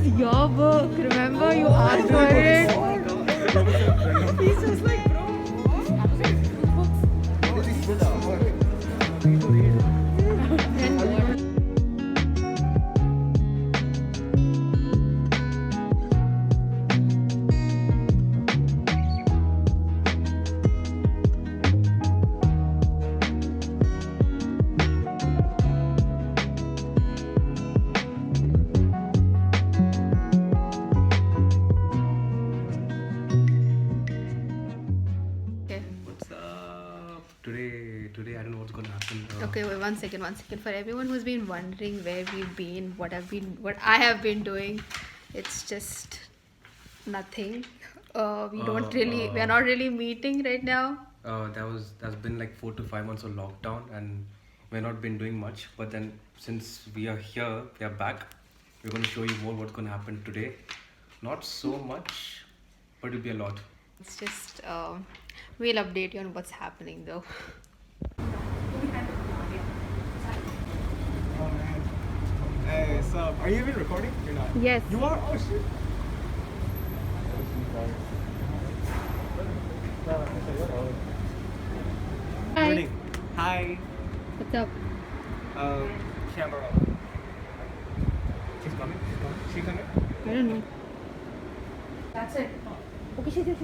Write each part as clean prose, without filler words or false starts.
is your book. Remember, you asked for it. He's just like, bro. Then what? Okay. What's up? Today I don't know what's gonna happen. Okay, wait, one second. For everyone who's been wondering where we've been, what I have been doing, it's just nothing. We are not really meeting right now. That's been like 4 to 5 months of lockdown, and we've not been doing much. But then since we are here, we are back. We're gonna show you more what's gonna happen today. Not so much, but it'll be a lot. It's just we'll update you on what's happening though. Hey, so are you even recording? You're not. Yes. You are? Oh shit. Hi. Morning. Hi. What's up? Camera. She's coming. She coming? I don't know. That's it. Okay, she's here.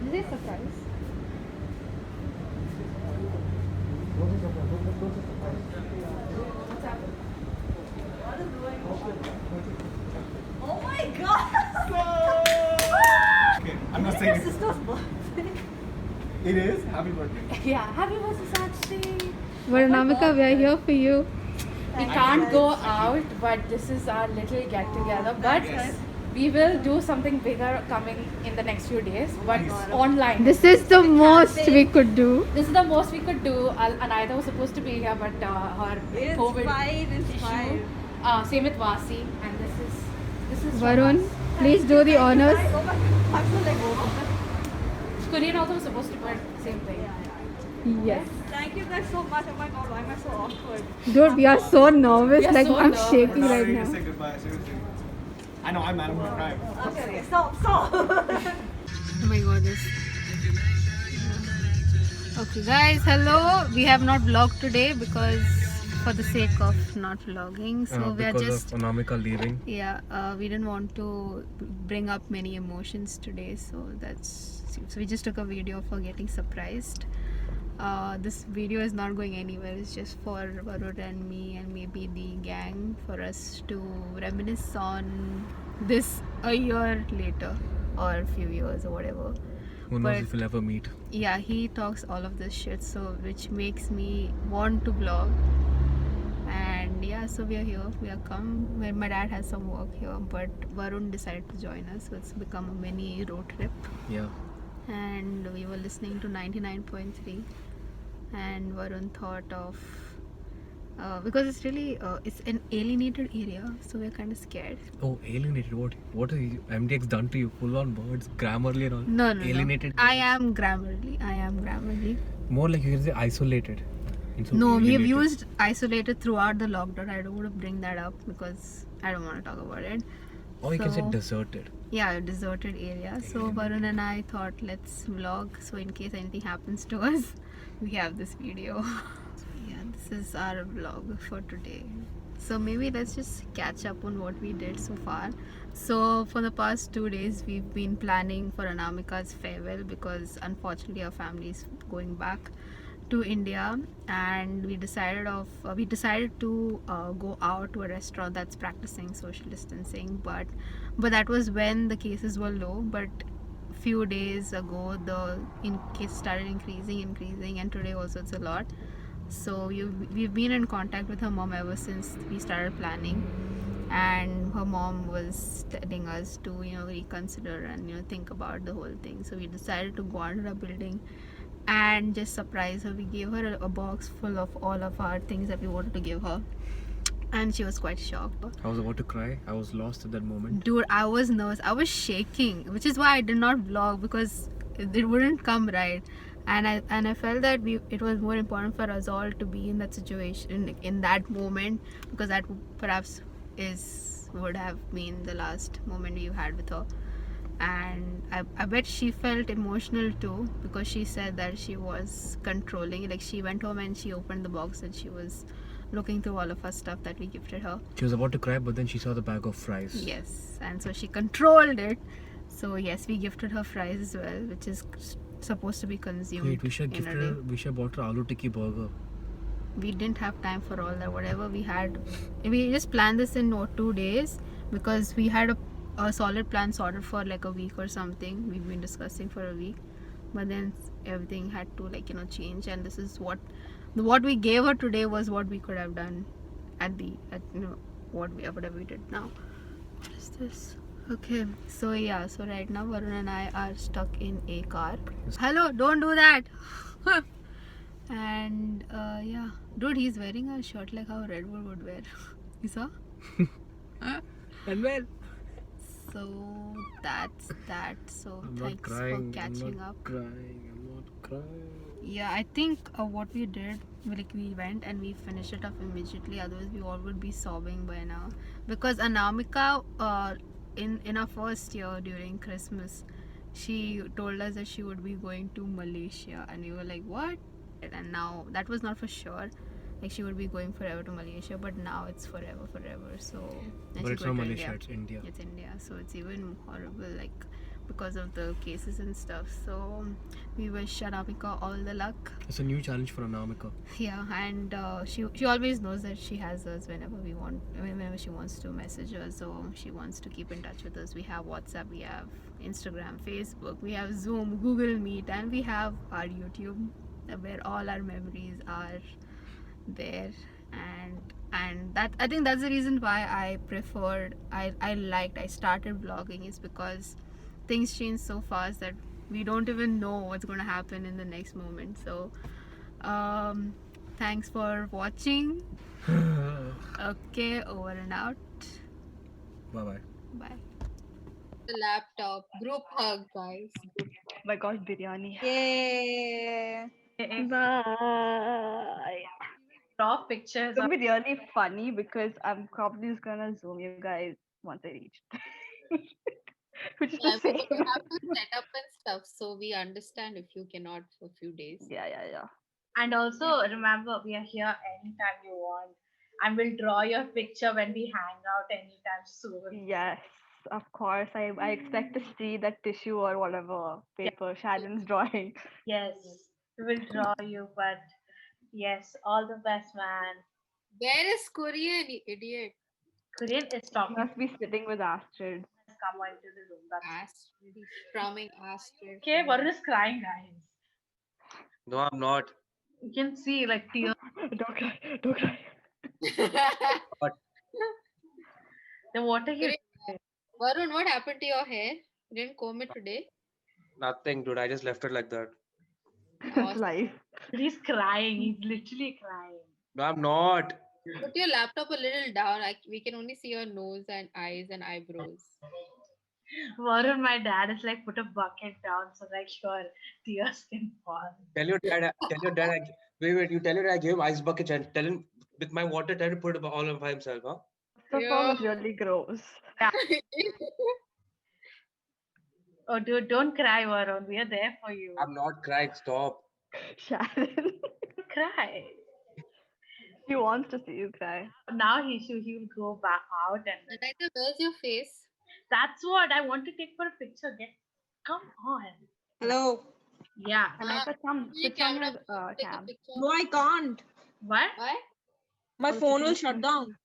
Is this a surprise? Oh my god! Okay, I'm not saying it. Sister's birthday. It is? Happy birthday. Yeah, happy birthday, Sakshi. Varanamika, we are here for you. We can't go out, but this is our little get together. But we will do something bigger coming in the next few days, but online. This is the most we could do. This is the most we could do. Anaida was supposed to be here, but her COVID issue. Same with Vasi, and this is Varun, please do the honors. Korean also was supposed to be same thing. Yes. Thank you guys so much. Oh my god, why am I so awkward? Dude, we are so nervous. We are Like, so I'm nervous. shaking No, right you now. can say goodbye. Seriously. I know I'm mad. I'm gonna cry. Okay, stop. Oh my god, this. Okay, guys, hello. We have not vlogged today because for the sake of not vlogging. So we are just. of Anamika leaving. Yeah, we didn't want to bring up many emotions today, so we just took a video for getting surprised. This video is not going anywhere. It's just for Varun and me and maybe the gang for us to reminisce on this a year later or a few years or whatever. Who knows But- if we'll ever meet? Yeah, he talks all of this shit, so which makes me want to vlog. And yeah, so we are here. We are come. My dad has some work here, but Varun decided to join us, so it's become a mini road trip. Yeah. And we were listening to 99.3, and Varun thought of because it's really it's an alienated area, so we're kind of scared. Oh, alienated. What has MDX done to you? Full on words, Grammarly and all. No. Alienated. I am Grammarly. More like you can say isolated. instead of No, we have alienated. used isolated throughout the lockdown. I don't want to bring that up because I don't want to talk about it. Or you can say So- deserted. Yeah, a deserted area. So Varun and I thought let's vlog, so in case anything happens to us, we have this video. Yeah, this is our vlog for today. So maybe let's just catch up on what we did so far. So for the past 2 days, we've been planning for Anamika's farewell because unfortunately our family is going back to India, and we decided to go out to a restaurant that's practicing social distancing, but that was when the cases were low. But few days ago the case started increasing, and today also it's a lot. So we've been in contact with her mom ever since we started planning, and her mom was telling us to reconsider and think about the whole thing. So we decided to go under a building and just surprise her. We gave her a box full of all of our things that we wanted to give her, and she was quite shocked. I was about to cry. I was lost at that moment. Dude, I was nervous. I was shaking, which is why I did not vlog, because it wouldn't come right. and I felt that it was more important for us all to be in that situation, like, in that moment, because that perhaps would have been the last moment you had with her. And I bet she felt emotional too, because she said that she was controlling, like she went home and she opened the box and she was looking through all of her stuff that we gifted her. She was about to cry, but then she saw the bag of fries. Yes, and so she controlled it. So yes, we gifted her fries as well, which is supposed to be consumed. Wait, we should in gift a her. day. We should bought her aloo tikki burger. We didn't have time for all that. Whatever we had, we just planned this in 2 days, because we had a solid plan sorted for like a week or something. We've been discussing for a week, but then everything had to change, and this is what we gave her today was what we could have done at whatever we did now. What is this? Okay, so yeah, so right now Varun and I are stuck in a car. Hello, don't do that. And yeah, dude, he's wearing a shirt like how Red Bull would wear. You saw? And well, So that's that. So I'm thanks not crying. for catching I'm not up. crying. I'm not crying. Yeah, I think what we did, we went and we finished it off immediately. Otherwise, we all would be sobbing by now. Because Anamika, in our first year during Christmas, she told us that she would be going to Malaysia, and we were like, what? And now that was not for sure. Like she would be going forever to Malaysia, but now it's forever. So. And But she's it's going not to Malaysia, India. it's India. It's India, so it's even horrible, like because of the cases and stuff. So we wish Anamika all the luck. It's a new challenge for Anamika. Yeah, and she always knows that she has us whenever she wants to message us, so she wants to keep in touch with us. We have WhatsApp, we have Instagram, Facebook, we have Zoom, Google Meet, and we have our YouTube, where all our memories are there. And that, I think that's the reason why I started vlogging, is because things change so fast that we don't even know what's going to happen in the next moment. So thanks for watching. Okay, over and out. Bye bye. Bye. The laptop group hug, guys. My God, biryani. Yay! Bye. Draw pictures It's gonna be really funny because I'm probably just gonna zoom you guys once I reach. Which is Yeah, the we same. have to set up and stuff, so we understand if you cannot for a few days. Yeah. And also remember, we are here anytime you want. And we'll draw your picture when we hang out anytime soon. Yes, of course. I expect to see that tissue or whatever paper Shannon's drawing. Yes, we will draw you, but yes, all the best, man. Where is Korean, idiot? Korean is talking. Must be sitting with Astrid. Come on into the room. That's Astrid, he's strumming Astrid. okay. Varun is crying, guys. No, I'm not. You can see like tears. Don't cry. Then what are you? Varun, what happened to your hair? You didn't comb it today? Nothing, dude. I just left it like that. That's life. He's crying. He's literally crying. No, I'm not. Put your laptop a little down. We can only see your nose and eyes and eyebrows. Varun, my dad is like, put a bucket down so like your tears can fall. Tell your dad. Wait. You tell your dad I gave him ice bucket and tell him with my water. Tell him to put it all by himself, huh? First of all, it's really gross. Oh, dude, don't cry, Varun. We are there for you. I'm not crying. Stop. Shannon. Cry. He wants to see you cry. Now he will go back out and Anaita, where's your face? that's what I want to take for a picture. Come on. Hello. Yeah. Anita, come Your sit on camera, your take a cam. picture. No, I can't. What? Why? My Oh, phone will it's shut down.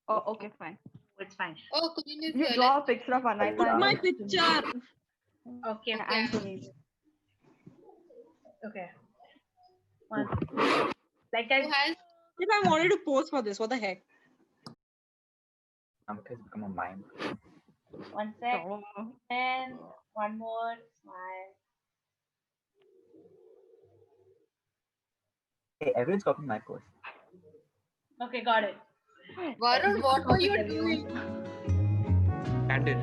Oh, okay, fine. It's fine. Oh, Korean is You here. draw a picture of Anita. Put and my send it to me. picture. Okay. Yeah, and to me. Okay. One. Like Who I has If I wanted to pose for this, what the heck? Namika has become a mime. one sec. Oh. And one more smile. Hey, everyone's copying my pose. Okay, got it. Varun, what were you doing? Candid.